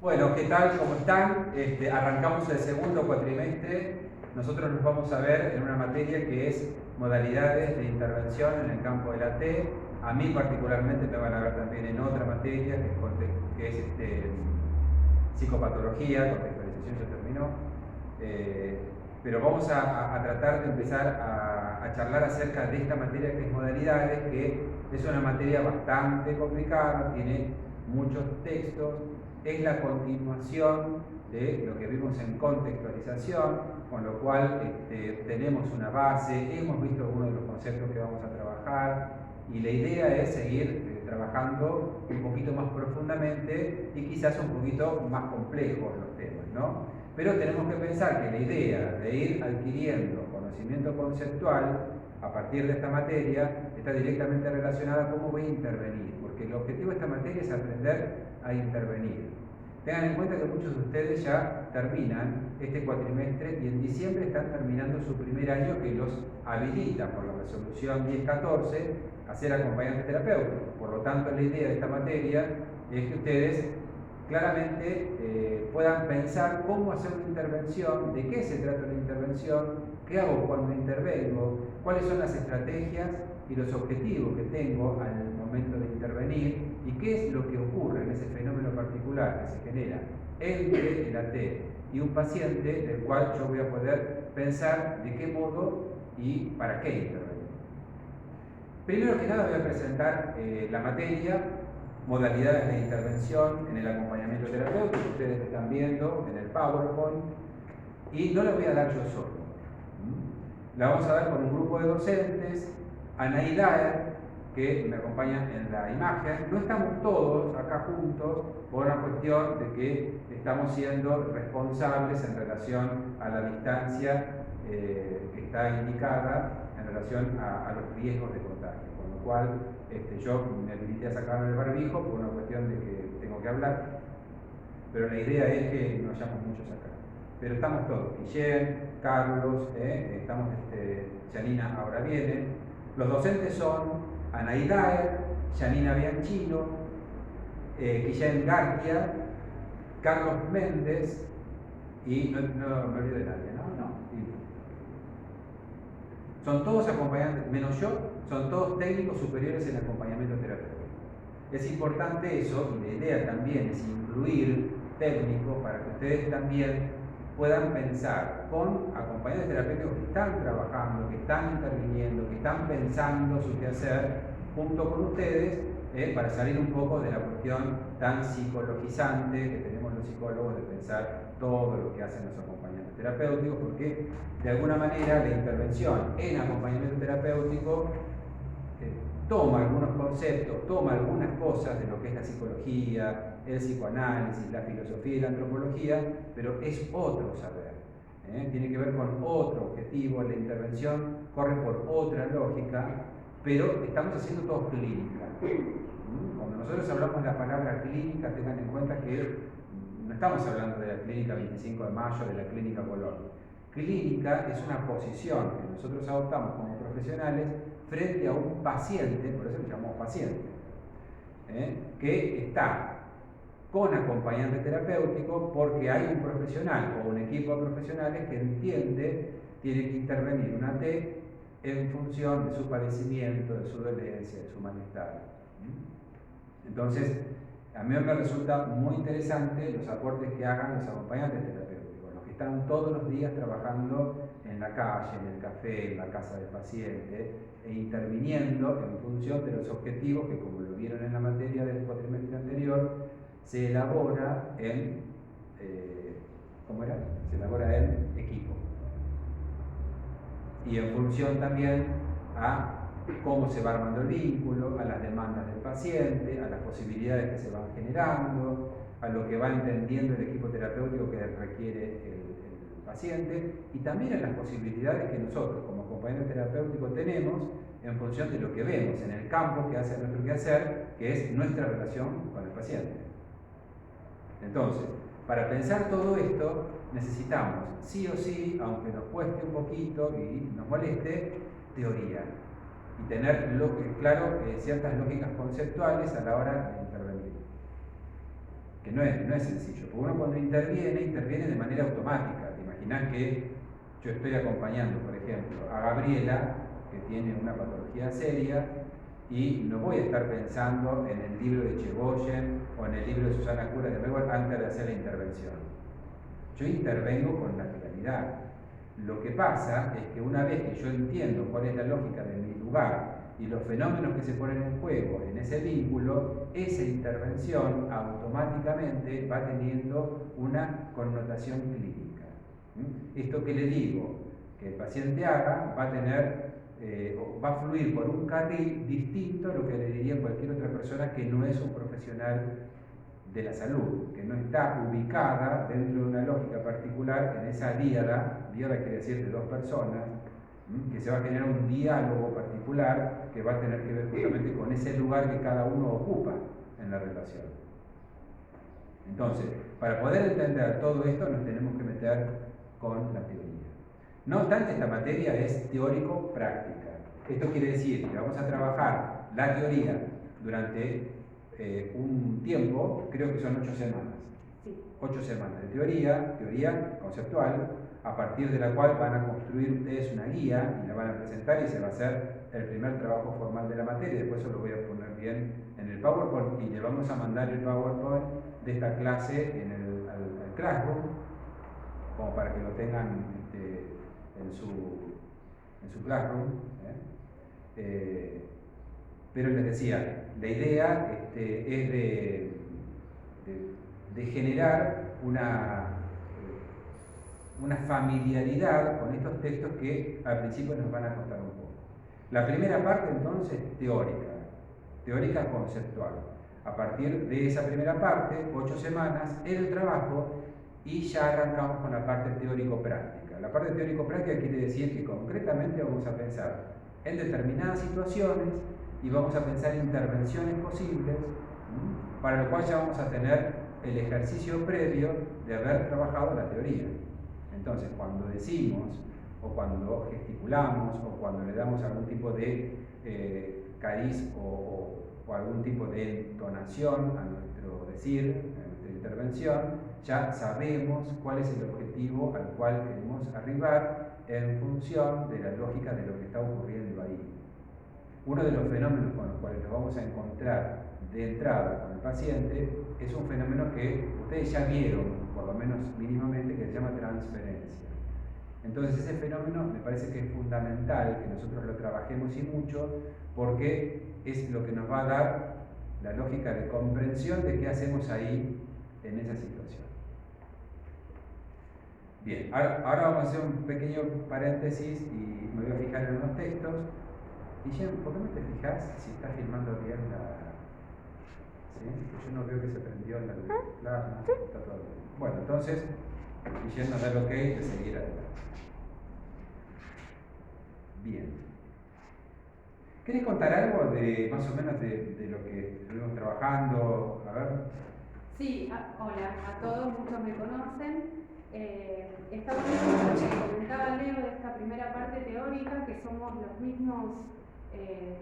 Bueno, ¿qué tal? ¿Cómo están? Arrancamos el segundo cuatrimestre. Nosotros nos vamos a ver en una materia que es modalidades de intervención en el campo de la T. A mí particularmente me van a ver también en otra materia que es psicopatología, contextualización ya terminó. Eh, pero vamos a tratar de empezar a charlar acerca de esta materia que es modalidades, que es una materia bastante complicada, tiene muchos textos, es la continuación de lo que vimos en contextualización, con lo cual tenemos una base, hemos visto algunos de los conceptos que vamos a trabajar y la idea es seguir trabajando un poquito más profundamente y quizás un poquito más complejos los temas, ¿no? Pero tenemos que pensar que la idea de ir adquiriendo conocimiento conceptual a partir de esta materia está directamente relacionada a cómo voy a intervenir, porque el objetivo de esta materia es aprender a intervenir. Tengan en cuenta que muchos de ustedes ya terminan este cuatrimestre y en diciembre están terminando su primer año que los habilita por la resolución 1014 a ser acompañantes terapéuticos. Por lo tanto, la idea de esta materia es que ustedes claramente puedan pensar cómo hacer una intervención, de qué se trata una intervención, qué hago cuando intervengo, cuáles son las estrategias y los objetivos que tengo al momento de intervenir y qué es lo que ocurre en ese fenómeno particular que se genera entre el AT y un paciente del cual yo voy a poder pensar de qué modo y para qué intervenir. Primero que nada voy a presentar la materia, modalidades de intervención en el acompañamiento terapéutico, ustedes lo están viendo en el PowerPoint, y no la voy a dar yo solo. La vamos a dar con un grupo de docentes, Anaí Daer, que me acompañan en la imagen. No estamos todos acá juntos por una cuestión de que estamos siendo responsables en relación a la distancia que está indicada en relación a los riesgos de contagio, con lo cual yo me habilité a sacarme el barbijo por una cuestión de que tengo que hablar, pero la idea es que no hayamos muchos acá. Pero estamos todos, Guillén, Carlos, estamos, Janina ahora viene. Los docentes son Anaí Daer, Janina Bianchino, Guillén García, Carlos Méndez y no me olvido de nadie, ¿no? Son todos acompañantes, menos yo, son todos técnicos superiores en acompañamiento terapéutico. Es importante eso, y la idea también es incluir técnicos para que ustedes también puedan pensar con acompañantes terapéuticos que están trabajando, que están interviniendo, que están pensando su quehacer junto con ustedes, para salir un poco de la cuestión tan psicologizante que tenemos los psicólogos de pensar todo lo que hacen los acompañantes terapéuticos, porque de alguna manera la intervención en acompañamiento terapéutico toma algunos conceptos, toma algunas cosas de lo que es la psicología, el psicoanálisis, la filosofía y la antropología, pero es otro saber. Tiene que ver con otro objetivo, la intervención corre por otra lógica, pero estamos haciendo todo clínica. Cuando nosotros hablamos de la palabra clínica, tengan en cuenta que no estamos hablando de la clínica 25 de mayo, de la clínica Colón. Clínica es una posición que nosotros adoptamos como profesionales frente a un paciente, por eso lo llamamos paciente, que está con acompañante terapéutico porque hay un profesional o un equipo de profesionales que entiende, tiene que intervenir una T en función de su padecimiento, de su dolencia, de su malestar. Entonces, a mí me resulta muy interesante los aportes que hagan los acompañantes terapéuticos, los que están todos los días trabajando en la calle, en el café, en la casa del paciente, e interviniendo en función de los objetivos que, como lo vieron en la materia del cuatrimestre anterior, se elabora en, ¿cómo era? Se elabora en equipo. Y en función también a cómo se va armando el vínculo, a las demandas del paciente, a las posibilidades que se van generando, a lo que va entendiendo el equipo terapéutico que requiere el paciente y también a las posibilidades que nosotros como acompañante terapéutico tenemos en función de lo que vemos en el campo que hace nuestro quehacer, que es nuestra relación con el paciente. Entonces, para pensar todo esto necesitamos sí o sí, aunque nos cueste un poquito y nos moleste, teoría y tener claro ciertas lógicas conceptuales a la hora de intervenir. ¿Ok? que no es sencillo, porque uno cuando interviene de manera automática. Te imaginás que yo estoy acompañando, por ejemplo, a Gabriela, que tiene una patología seria, y no voy a estar pensando en el libro de Chegoyen o en el libro de Susana Cura de Mewar antes de hacer la intervención. Yo intervengo con naturalidad. Lo que pasa es que una vez que yo entiendo cuál es la lógica de mi lugar y los fenómenos que se ponen en juego en ese vínculo, esa intervención automáticamente va teniendo una connotación clínica. Esto que le digo que el paciente haga va a tener, va a fluir por un carril distinto a lo que le diría cualquier otra persona que no es un profesional de la salud, que no está ubicada dentro de una lógica particular en esa díada quiere decir de dos personas, que se va a generar un diálogo particular que va a tener que ver justamente con ese lugar que cada uno ocupa en la relación. Entonces, para poder entender todo esto nos tenemos que meter con la teoría. No obstante, esta materia es teórico-práctica. Esto quiere decir que vamos a trabajar la teoría durante un tiempo, creo que son 8 semanas. 8 semanas de teoría conceptual, a partir de la cual van a construir ustedes una guía y la van a presentar y se va a hacer el primer trabajo formal de la materia. Después eso lo voy a poner bien en el PowerPoint y le vamos a mandar el PowerPoint de esta clase al Classroom, como para que lo tengan en su Classroom. Pero les decía, la idea es de generar una familiaridad con estos textos que al principio nos van a costar un poco. La primera parte entonces teórica conceptual. A partir de esa primera parte, 8 semanas, el trabajo y ya arrancamos con la parte teórico-práctica. La parte teórico-práctica quiere decir que concretamente vamos a pensar en determinadas situaciones y vamos a pensar en intervenciones posibles, para lo cual ya vamos a tener el ejercicio previo de haber trabajado la teoría. Entonces, cuando decimos, o cuando gesticulamos, o cuando le damos algún tipo de cariz o algún tipo de entonación a nuestro decir, a nuestra intervención, ya sabemos cuál es el objetivo al cual queremos arribar en función de la lógica de lo que está ocurriendo ahí. Uno de los fenómenos con los cuales nos vamos a encontrar de entrada con el paciente es un fenómeno que ustedes ya vieron, por lo menos mínimamente, que se llama transferencia. Entonces ese fenómeno me parece que es fundamental que nosotros lo trabajemos y mucho, porque es lo que nos va a dar la lógica de comprensión de qué hacemos ahí en esa situación. Bien, ahora vamos a hacer un pequeño paréntesis y me voy a fijar en unos textos. Guillem, ¿por qué no te fijas si está filmando bien la...? ¿Sí? Yo no veo que se prendió la luz. Claro, no, está todo bien. Bueno, entonces, Guillem nos da el ok de seguir adelante. Bien. ¿Querés contar algo de más o menos de lo que estuvimos trabajando? A ver. Sí, hola a todos, muchos me conocen. Estamos viendo lo que comentaba Leo de esta primera parte teórica, que somos los mismos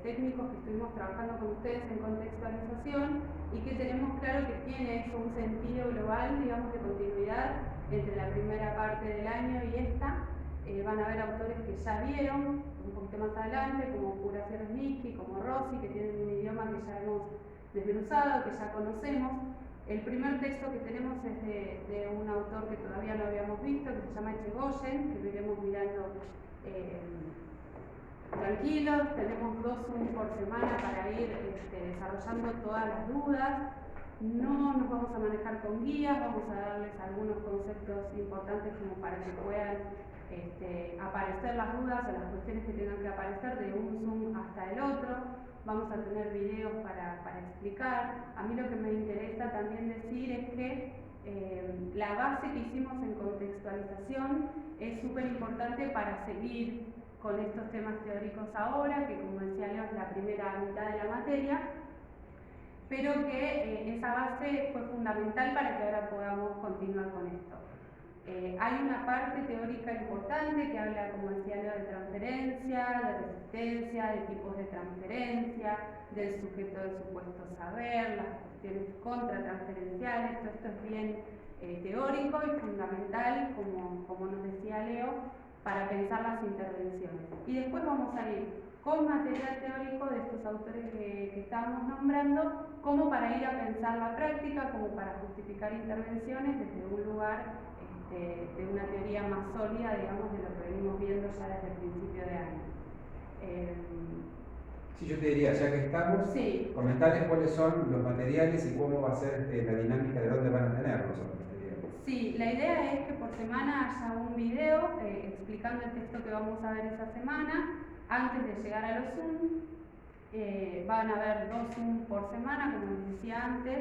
técnicos que estuvimos trabajando con ustedes en contextualización y que tenemos claro que tiene esto un sentido global, digamos, de continuidad entre la primera parte del año y esta. Van a haber autores que ya vieron un poquito más adelante, como Pura Sierosnitsky, como Rossi, que tienen un idioma que ya hemos desmenuzado, que ya conocemos. El primer texto que tenemos es de un autor que todavía no habíamos visto, que se llama Chegoyen, que lo iremos mirando tranquilos. Tenemos 2 Zoom por semana para ir desarrollando todas las dudas. No nos vamos a manejar con guías, vamos a darles algunos conceptos importantes como para que puedan aparecer las dudas o las cuestiones que tengan que aparecer de un Zoom hasta el otro. Vamos a tener videos para explicar. A mí lo que me interesa también decir es que la base que hicimos en contextualización es súper importante para seguir con estos temas teóricos ahora, que como decía Leo es la primera mitad de la materia, pero que esa base fue fundamental para que ahora podamos continuar con esto. Hay una parte teórica importante que habla, como decía Leo, de transferencia, de resistencia, de tipos de transferencia, del sujeto del supuesto saber, las cuestiones contratransferenciales, todo esto es bien teórico y fundamental, como nos decía Leo, para pensar las intervenciones. Y después vamos a ir con material teórico de estos autores que estábamos nombrando, como para ir a pensar la práctica, como para justificar intervenciones desde un lugar de una teoría más sólida, digamos, de lo que venimos viendo ya desde el principio de año. Sí, yo te diría, ya que estamos, sí. comentarles cuáles son los materiales y cómo va a ser la dinámica de dónde van a tener los otros materiales. Sí, la idea es que por semana haya un video explicando el texto que vamos a ver esa semana. Antes de llegar a los Zoom, van a haber 2 Zoom por semana, como les decía antes.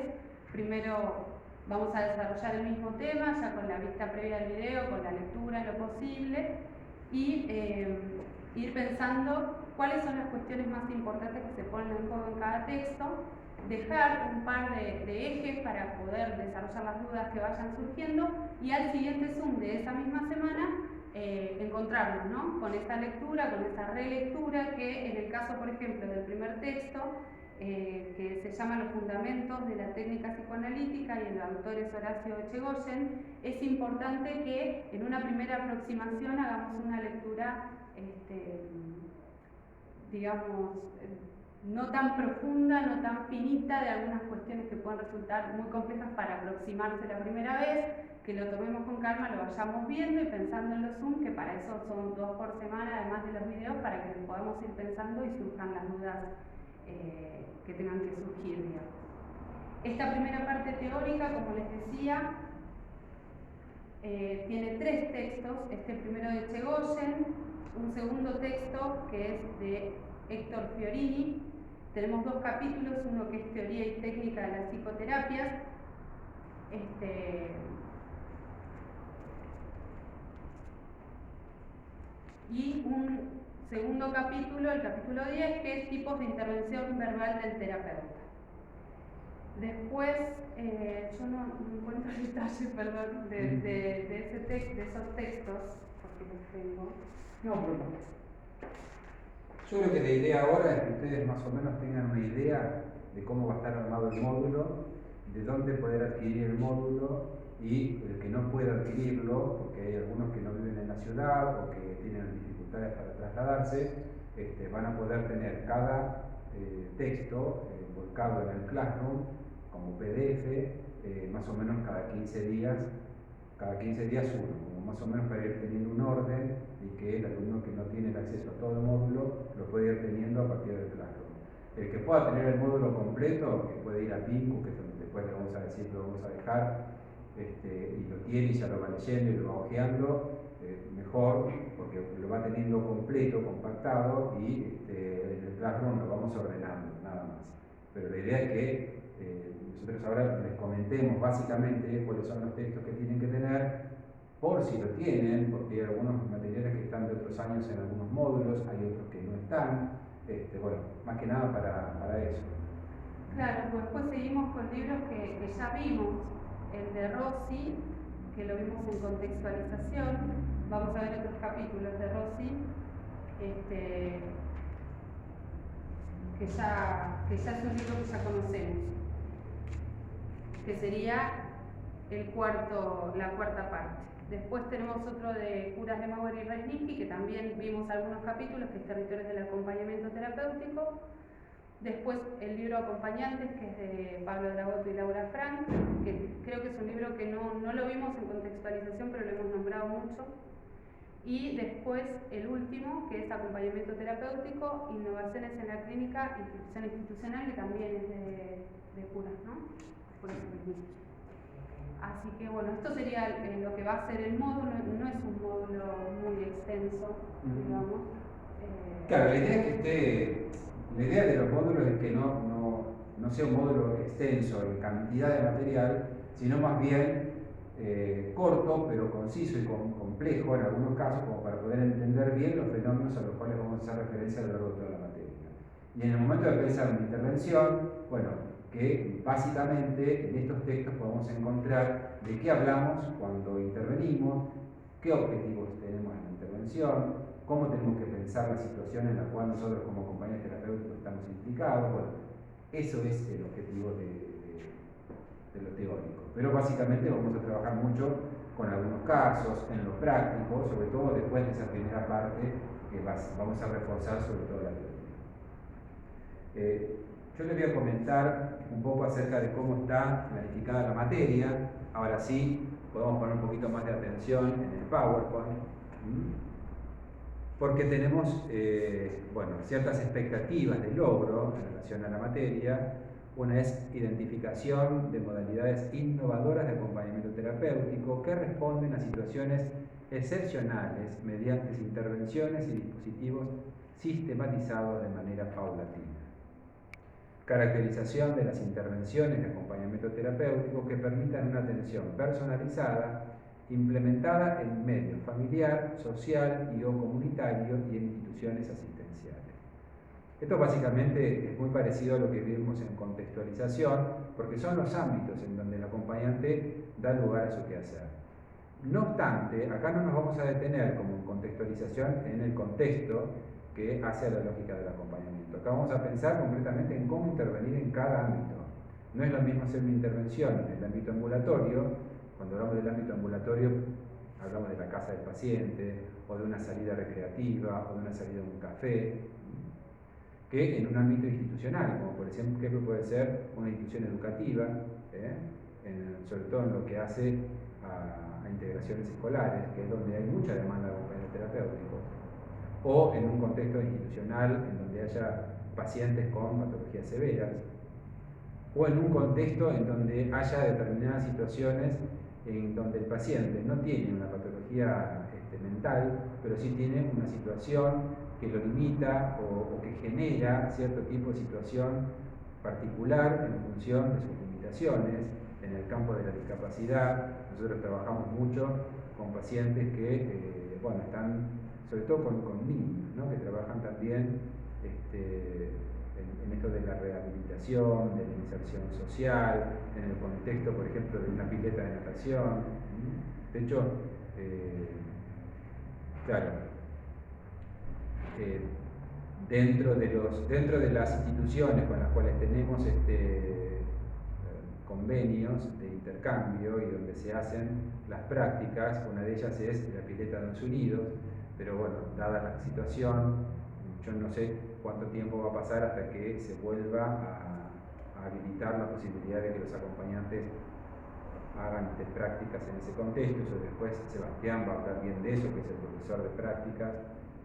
Primero vamos a desarrollar el mismo tema, ya con la vista previa del video, con la lectura en lo posible, y ir pensando cuáles son las cuestiones más importantes que se ponen en juego en cada texto, dejar un par de ejes para poder desarrollar las dudas que vayan surgiendo, y al siguiente Zoom de esa misma semana encontrarnos, ¿no?, con esta lectura, con esta relectura, que en el caso, por ejemplo, del primer texto, que se llama Los fundamentos de la técnica psicoanalítica y el autor es Horacio Echegóyen, es importante que en una primera aproximación hagamos una lectura, digamos, no tan profunda, no tan finita, de algunas cuestiones que pueden resultar muy complejas para aproximarse la primera vez, que lo tomemos con calma, lo vayamos viendo y pensando en los Zoom, que para eso son 2 por semana, además de los videos, para que podamos ir pensando y surjan las dudas que tengan que surgir, digamos. Esta primera parte teórica, como les decía, tiene 3 textos. Este primero de Echegóyen, un segundo texto que es de Héctor Fiorini. Tenemos 2 capítulos, uno que es Teoría y Técnica de las Psicoterapias, y un segundo capítulo, el capítulo 10, que es Tipos de Intervención Verbal del Terapeuta. Después, yo no encuentro el detalle, perdón, de esos textos, porque los tengo. No, pero yo creo que la idea ahora es que ustedes más o menos tengan una idea de cómo va a estar armado el módulo, de dónde poder adquirir el módulo, y el que no pueda adquirirlo, porque hay algunos que no viven en la ciudad o que tienen dificultades para trasladarse, van a poder tener cada texto volcado en el Classroom como PDF, más o menos cada 15 días uno, como más o menos para ir teniendo un orden, y que el alumno que no tiene el acceso a todo el módulo lo puede ir teniendo a partir del Classroom. El que pueda tener el módulo completo, que puede ir a Pinku, que después le vamos a decir, lo vamos a dejar, y lo tiene y ya lo va leyendo y lo va hojeando, mejor, porque lo va teniendo completo, compactado, y en el Classroom lo vamos ordenando, nada más. Pero la idea es que nosotros ahora les comentemos básicamente cuáles son los textos que tienen que tener, por si lo tienen, porque hay algunos materiales que están de otros años en algunos módulos, hay otros que no están, bueno, más que nada para eso. Claro, pues después seguimos con libros que ya vimos, el de Rossi, que lo vimos en contextualización. Vamos a ver otros capítulos de Rossi, que ya es un libro que ya conocemos, que sería la cuarta parte. Después tenemos otro de Curas de Mauer y Resnicky, que también vimos algunos capítulos, que es Territorios del Acompañamiento Terapéutico. Después el libro Acompañantes, que es de Pablo Dragoto y Laura Frank, que creo que es un libro que no lo vimos en contextualización, pero lo hemos nombrado mucho. Y después el último, que es Acompañamiento Terapéutico, Innovaciones en la Clínica, Institución Institucional, que también es de Curas, ¿no? Por eso mismo. Así que bueno, esto sería lo que va a ser el módulo. No es un módulo muy extenso, digamos. Claro, la idea es que la idea de los módulos es que no sea un módulo extenso en cantidad de material, sino más bien corto, pero conciso y complejo en algunos casos, como para poder entender bien los fenómenos a los cuales vamos a hacer referencia a lo largo de toda la materia. Y en el momento de pensar una intervención, bueno, que básicamente en estos textos podemos encontrar de qué hablamos cuando intervenimos, qué objetivos tenemos en la intervención, cómo tenemos que pensar la situación en la cual nosotros como compañeros terapéuticos estamos implicados. Bueno, eso es el objetivo de de lo teórico. Pero básicamente vamos a trabajar mucho con algunos casos, en lo práctico, sobre todo después de esa primera parte que vamos a reforzar sobre todo la teoría. Yo les voy a comentar un poco acerca de cómo está planificada la materia. Ahora sí, podemos poner un poquito más de atención en el PowerPoint, porque tenemos bueno, ciertas expectativas de logro en relación a la materia. Una es identificación de modalidades innovadoras de acompañamiento terapéutico que responden a situaciones excepcionales mediante intervenciones y dispositivos sistematizados de manera paulatina. Caracterización de las intervenciones de acompañamiento terapéutico que permitan una atención personalizada, implementada en medio familiar, social y o comunitario y en instituciones asistenciales. Esto básicamente es muy parecido a lo que vimos en contextualización, porque son los ámbitos en donde el acompañante da lugar a su quehacer. No obstante, acá no nos vamos a detener como en contextualización en el contexto que hace a la lógica del acompañamiento. Acá vamos a pensar concretamente en cómo intervenir en cada ámbito. No es lo mismo hacer una intervención en el ámbito ambulatorio. Cuando hablamos del ámbito ambulatorio, hablamos de la casa del paciente, o de una salida recreativa, o de una salida a un café, que en un ámbito institucional, como por ejemplo puede ser una institución educativa, sobre todo en lo que hace a integraciones escolares, que es donde hay mucha demanda de acompañamiento terapéutico, o en un contexto institucional en donde haya pacientes con patologías severas, o en un contexto en donde haya determinadas situaciones en donde el paciente no tiene una patología mental, pero sí tiene una situación que lo limita o que genera cierto tipo de situación particular en función de sus limitaciones. En el campo de la discapacidad, nosotros trabajamos mucho con pacientes que bueno, están, sobre todo con niños, ¿no? Que trabajan también en esto de la rehabilitación, de la inserción social, en el contexto, por ejemplo, de una pileta de natación. De hecho, claro, dentro de las instituciones con las cuales tenemos convenios de intercambio y donde se hacen las prácticas, una de ellas es la pileta de los Unidos, pero bueno, dada la situación, yo no sé cuánto tiempo va a pasar hasta que se vuelva a habilitar la posibilidad de que los acompañantes hagan prácticas en ese contexto. Eso después Sebastián va a hablar bien de eso, que es el profesor de prácticas,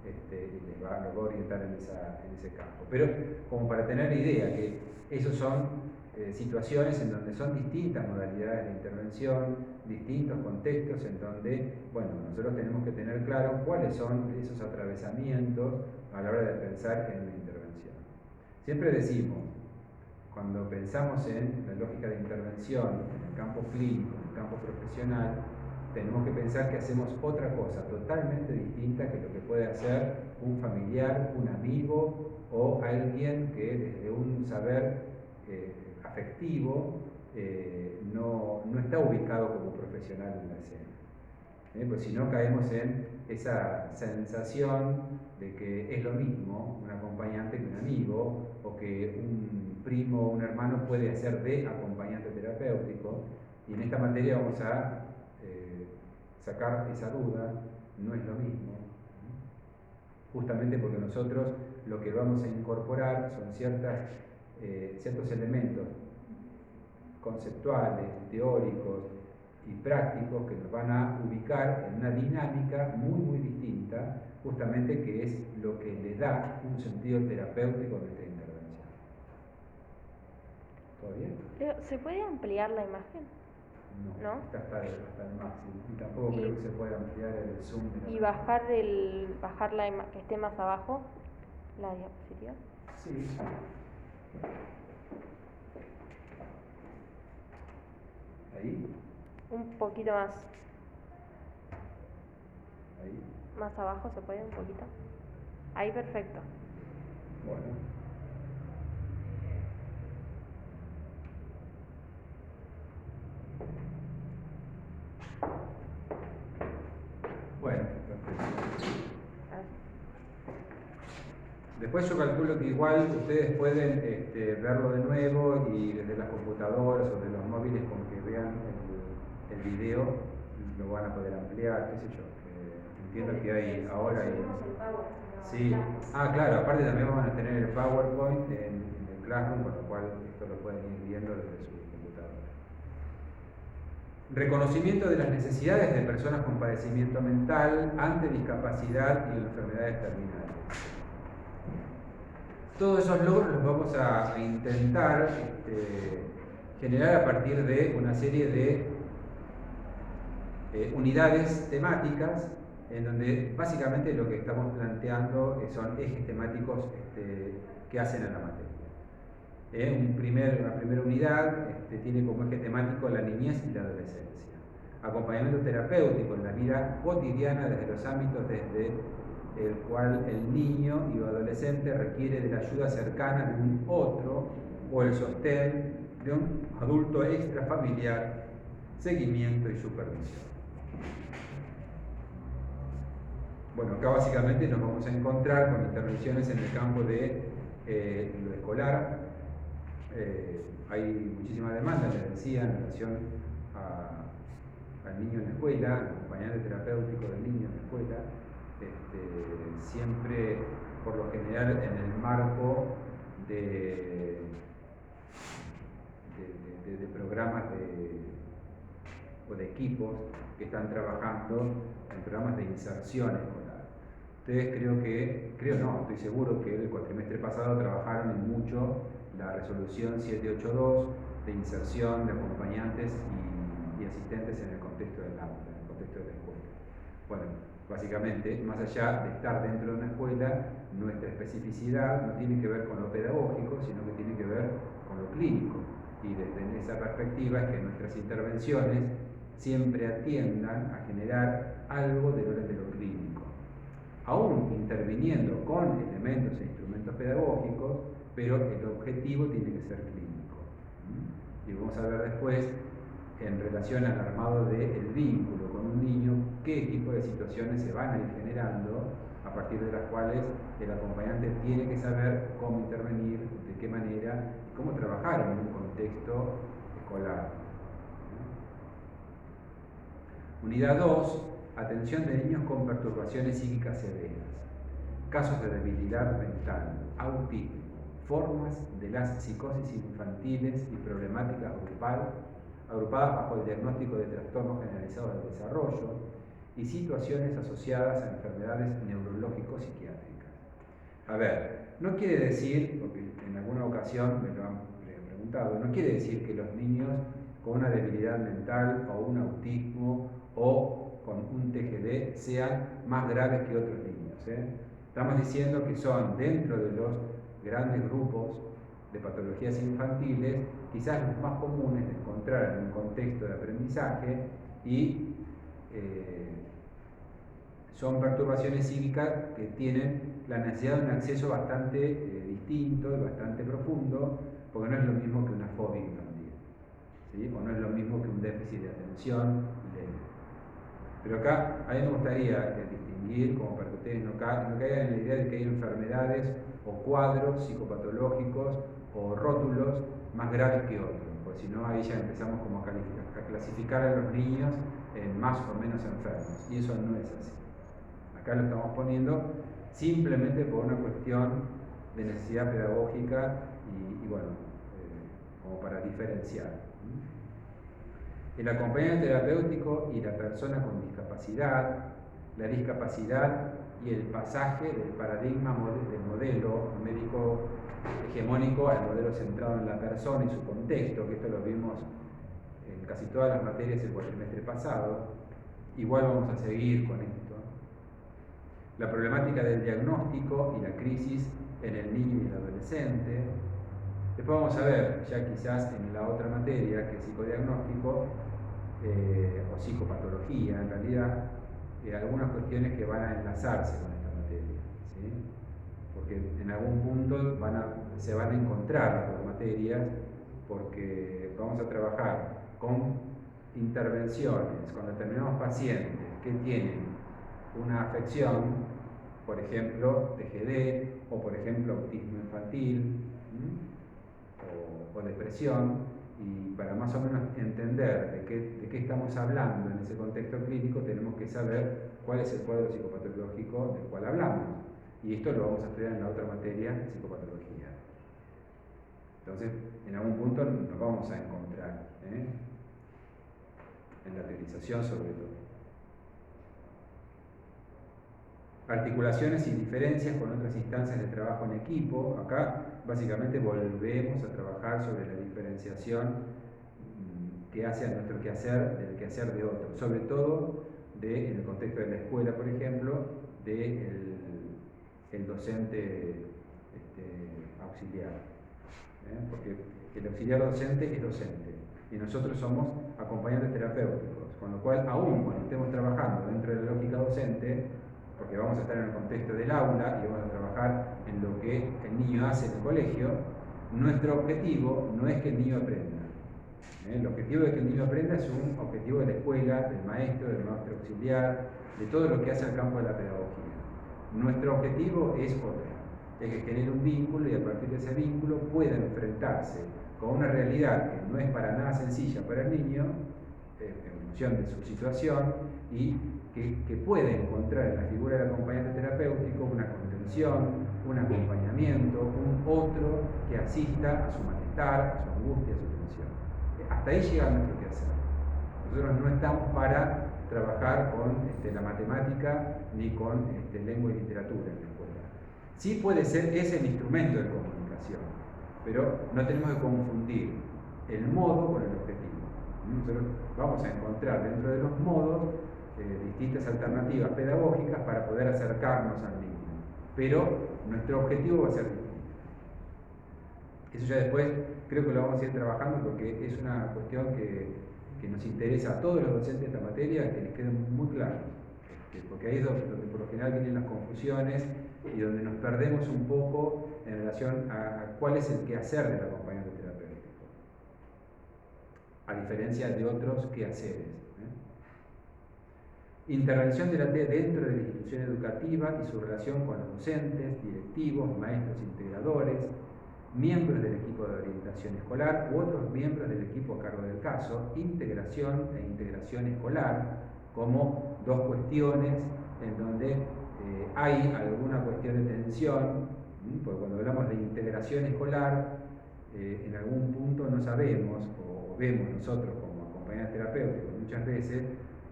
y les va a orientar en ese campo. Pero como para tener idea que esos son situaciones en donde son distintas modalidades de intervención, distintos contextos en donde, bueno, nosotros tenemos que tener claro cuáles son esos atravesamientos a la hora de pensar en una intervención. Siempre decimos, cuando pensamos en la lógica de intervención en el campo clínico, en el campo profesional, tenemos que pensar que hacemos otra cosa totalmente distinta que lo que puede hacer un familiar, un amigo o alguien que desde un saber afectivo no está ubicado como profesional en la escena. Pues si no caemos en esa sensación de que es lo mismo un acompañante que un amigo, o que un primo o un hermano puede hacer de acompañante terapéutico, y en esta materia vamos a sacar esa duda, no es lo mismo, justamente porque nosotros lo que vamos a incorporar son ciertos elementos conceptuales, teóricos y prácticos que nos van a ubicar en una dinámica muy distinta, justamente que es lo que le da un sentido terapéutico a nuestra intervención. ¿Todo bien? ¿Se puede ampliar la imagen? No, esta está el máximo, y tampoco creo que se pueda ampliar el zoom de y bajar que esté más abajo la diapositiva. Sí. Ahí. Un poquito más. Ahí. Más abajo se puede un poquito. Ahí, perfecto. Bueno. Bueno, perfecto. Después yo calculo que igual ustedes pueden verlo de nuevo y desde las computadoras o de los móviles con vean el video lo van a poder ampliar, qué sé yo. Entiendo que hay ahora hay... Sí, claro, aparte también van a tener el PowerPoint en el Classroom, con lo cual esto lo pueden ir viendo desde su computadora. Reconocimiento de las necesidades de personas con padecimiento mental ante discapacidad y enfermedades terminales. Todos esos logros los vamos a intentar generar a partir de una serie de unidades temáticas en donde básicamente lo que estamos planteando son ejes temáticos que hacen a la materia. Una primera unidad tiene como eje temático la niñez y la adolescencia. Acompañamiento terapéutico en la vida cotidiana desde los ámbitos desde el cual el niño y el adolescente requiere de la ayuda cercana de un otro o el sostén de un adulto extrafamiliar, seguimiento y supervisión. Bueno, acá básicamente nos vamos a encontrar con intervenciones en el campo de lo escolar. Hay muchísima demanda, les decía, en relación al niño en la escuela, al acompañante terapéutico del niño en la escuela, siempre, por lo general, en el marco de programas o de equipos que están trabajando en programas de inserción escolar. Ustedes estoy seguro que el cuatrimestre pasado trabajaron en mucho la resolución 782 de inserción de acompañantes y asistentes en el contexto del aula, en el contexto de la escuela. Bueno, básicamente, más allá de estar dentro de una escuela, nuestra especificidad no tiene que ver con lo pedagógico, sino que tiene que ver con lo clínico. Y desde esa perspectiva es que nuestras intervenciones siempre atiendan a generar algo del orden de lo clínico, aún interviniendo con elementos e instrumentos pedagógicos, pero el objetivo tiene que ser clínico. Y vamos a ver después, en relación al armado del vínculo con un niño, qué tipo de situaciones se van a ir generando, a partir de las cuales el acompañante tiene que saber cómo intervenir, de qué manera, y cómo trabajar en un contexto escolar. Unidad 2, atención de niños con perturbaciones psíquicas severas, casos de debilidad mental, autismo, formas de las psicosis infantiles y problemáticas agrupadas bajo el diagnóstico de trastornos generalizados del desarrollo y situaciones asociadas a enfermedades neurológico-psiquiátricas. A ver, no quiere decir, porque en alguna ocasión me lo han preguntado, no quiere decir que los niños con una debilidad mental o un autismo o con un TGD sean más graves que otros niños. Estamos diciendo que son dentro de los grandes grupos de patologías infantiles quizás los más comunes de encontrar en un contexto de aprendizaje y son perturbaciones psíquicas que tienen la necesidad de un acceso bastante distinto y bastante profundo, porque no es lo mismo que una fobia infantil, ¿sí? O no es lo mismo que un déficit de atención leve. Pero acá a mí me gustaría distinguir, como para que ustedes no caigan en la idea de que hay enfermedades o cuadros psicopatológicos o rótulos más graves que otros, porque si no ahí ya empezamos como a clasificar a los niños en más o menos enfermos, y eso no es así. Acá lo estamos poniendo simplemente por una cuestión de necesidad pedagógica y bueno, como para diferenciar. El acompañante terapéutico y la persona con discapacidad, la discapacidad y el pasaje del paradigma del modelo médico hegemónico al modelo centrado en la persona y su contexto, que esto lo vimos en casi todas las materias el cuatrimestre pasado. Igual vamos a seguir con esto. La problemática del diagnóstico y la crisis en el niño y el adolescente. Después vamos a ver, ya quizás en la otra materia, que es psicodiagnóstico o psicopatología, en realidad, algunas cuestiones que van a enlazarse con esta materia, ¿sí? Porque en algún punto se van a encontrar las dos materias, porque vamos a trabajar con intervenciones con determinados pacientes que tienen una afección, por ejemplo, TGD, o por ejemplo, autismo infantil, o depresión, Y para más o menos entender de qué estamos hablando en ese contexto clínico, tenemos que saber cuál es el cuadro psicopatológico del cual hablamos. Y esto lo vamos a estudiar en la otra materia, psicopatología. Entonces, en algún punto nos vamos a encontrar, en la teorización sobre todo. Articulaciones y diferencias con otras instancias de trabajo en equipo. Acá básicamente volvemos a trabajar sobre la diferenciación que hace a nuestro quehacer del quehacer de otro, sobre todo en el contexto de la escuela, por ejemplo, el docente auxiliar. Porque el auxiliar docente es docente y nosotros somos acompañantes terapéuticos, con lo cual, aún cuando estemos trabajando dentro de la lógica docente, porque vamos a estar en el contexto del aula y vamos a trabajar en lo que el niño hace en el colegio, nuestro objetivo no es que el niño aprenda. El objetivo de que el niño aprenda es un objetivo de la escuela, del maestro auxiliar, de todo lo que hace al campo de la pedagogía. Nuestro objetivo es otro, es que genere un vínculo y a partir de ese vínculo pueda enfrentarse con una realidad que no es para nada sencilla para el niño, en función de su situación, y que puede encontrar en la figura del acompañante terapéutico una contención, un acompañamiento, un otro que asista a su malestar, a su angustia, a su tensión. Hasta ahí llega nuestro quehacer. Nosotros no estamos para trabajar con la matemática ni con lengua y literatura en la escuela. Sí puede ser ese el instrumento de comunicación, pero no tenemos que confundir el modo con el objetivo. Nosotros vamos a encontrar dentro de los modos distintas alternativas pedagógicas para poder acercarnos al niño, pero nuestro objetivo va a ser distinto. Eso ya después creo que lo vamos a ir trabajando porque es una cuestión que nos interesa a todos los docentes de esta materia, que les quede muy claro, porque ahí es donde por lo general vienen las confusiones y donde nos perdemos un poco en relación a cuál es el quehacer del acompañante terapéutico, a diferencia de otros quehaceres. Intervención de la TEA dentro de la institución educativa y su relación con los docentes, directivos, maestros integradores, miembros del equipo de orientación escolar u otros miembros del equipo a cargo del caso, integración e integración escolar, como dos cuestiones en donde hay alguna cuestión de tensión, porque cuando hablamos de integración escolar, en algún punto no sabemos, o vemos nosotros como acompañantes terapéuticos muchas veces,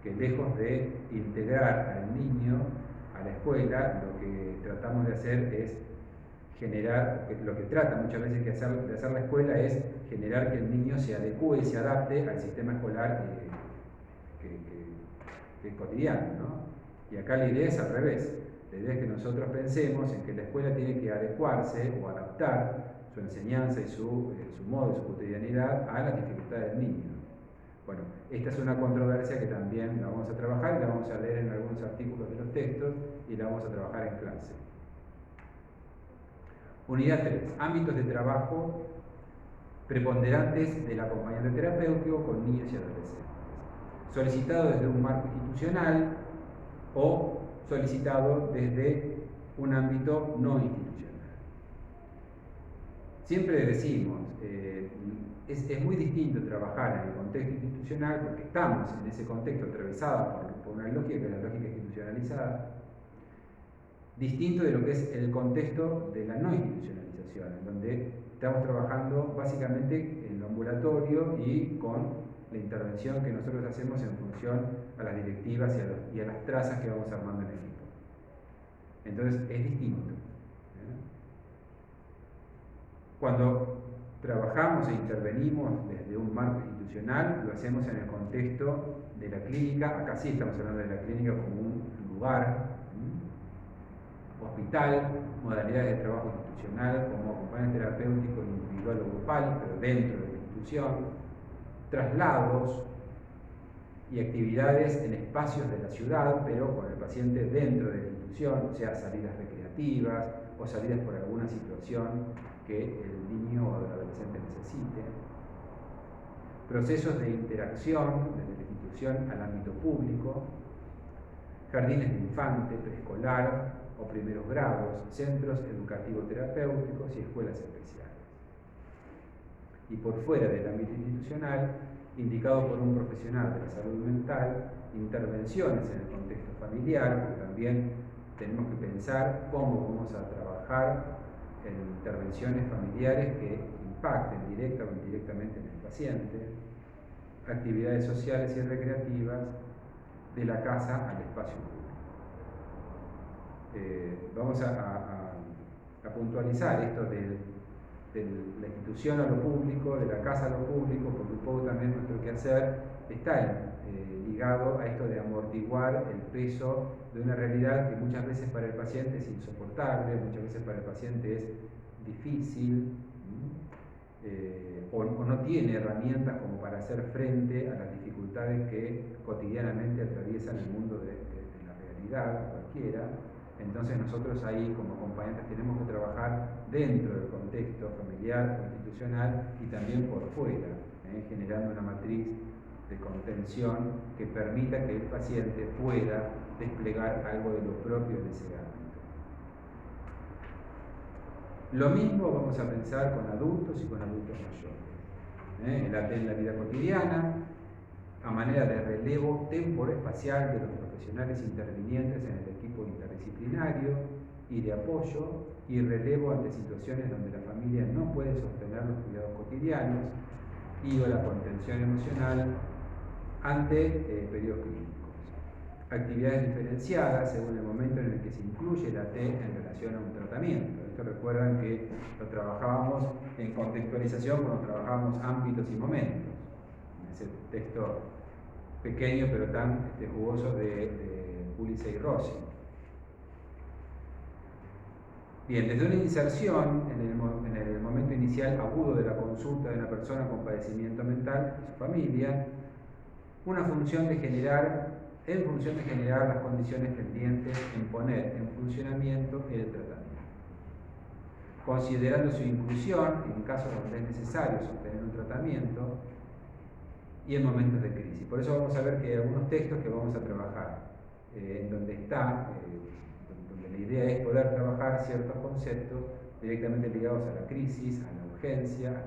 que lejos de integrar al niño a la escuela, lo que tratamos de hacer es generar, lo que trata muchas veces de hacer la escuela es generar que el niño se adecue y se adapte al sistema escolar que es cotidiano, ¿no? Y acá la idea es al revés. La idea es que nosotros pensemos en que la escuela tiene que adecuarse o adaptar su enseñanza y su modo, su cotidianidad a las dificultades del niño. Bueno, esta es una controversia que también la vamos a trabajar y la vamos a leer en algunos artículos de los textos y la vamos a trabajar en clase. Unidad 3. Ámbitos de trabajo preponderantes del acompañante terapéutico con niños y adolescentes. Solicitado desde un marco institucional o solicitado desde un ámbito no institucional. Siempre decimos, es muy distinto trabajar en el contexto institucional porque estamos en ese contexto atravesado por una lógica que es la lógica institucionalizada, distinto de lo que es el contexto de la no institucionalización, en donde estamos trabajando básicamente en lo ambulatorio y con la intervención que nosotros hacemos en función a las directivas y a las trazas que vamos armando en equipo. Entonces es distinto. Cuando trabajamos e intervenimos desde un marco institucional, lo hacemos en el contexto de la clínica. Acá sí estamos hablando de la clínica como un lugar, hospital, modalidades de trabajo institucional como acompañante terapéutico individual o grupal, pero dentro de la institución, traslados y actividades en espacios de la ciudad, pero con el paciente dentro de la institución, o sea, salidas recreativas o salidas por alguna situación que el niño o el adolescente necesite. Procesos de interacción desde la institución al ámbito público, jardines de infante, preescolar o primeros grados, centros educativos terapéuticos y escuelas especiales. y por fuera del ámbito institucional, indicado por un profesional de la salud mental, intervenciones en el contexto familiar, porque también tenemos que pensar cómo vamos a trabajar en intervenciones familiares que impacten directa o indirectamente en el paciente, actividades sociales y recreativas, de la casa al espacio público. Vamos a puntualizar esto de la institución a lo público, de la casa a lo público, porque un poco también nuestro quehacer está ligado a esto de amortiguar el peso de una realidad que muchas veces para el paciente es insoportable, muchas veces para el paciente es difícil, o no tiene herramientas como para hacer frente a las dificultades que cotidianamente atraviesan el mundo de la realidad cualquiera. Entonces nosotros ahí como acompañantes tenemos que trabajar dentro del contexto familiar o institucional y también por fuera, generando una matriz de contención que permita que el paciente pueda desplegar algo de lo propio en ese ámbito. Lo mismo vamos a pensar con adultos y con adultos mayores. En la vida cotidiana, a manera de relevo temporoespacial de los profesionales intervinientes en el equipo interdisciplinario y de apoyo, y relevo ante situaciones donde la familia no puede sostener los cuidados cotidianos y o la contención emocional ante periodos clínicos. Actividades diferenciadas según el momento en el que se incluye la T en relación a un tratamiento. Esto recuerdan que lo trabajábamos en contextualización cuando trabajábamos ámbitos y momentos. En ese texto pequeño pero tan jugoso de Pulitzer y Rossi. Bien, desde una inserción en el momento inicial agudo de la consulta de una persona con padecimiento mental y su familia, en función de generar las condiciones pendientes en poner en funcionamiento el tratamiento, considerando su inclusión en casos donde es necesario sostener un tratamiento y en momentos de crisis. Por eso vamos a ver que hay algunos textos que vamos a trabajar, en donde donde la idea es poder trabajar ciertos conceptos directamente ligados a la crisis, a la urgencia, a la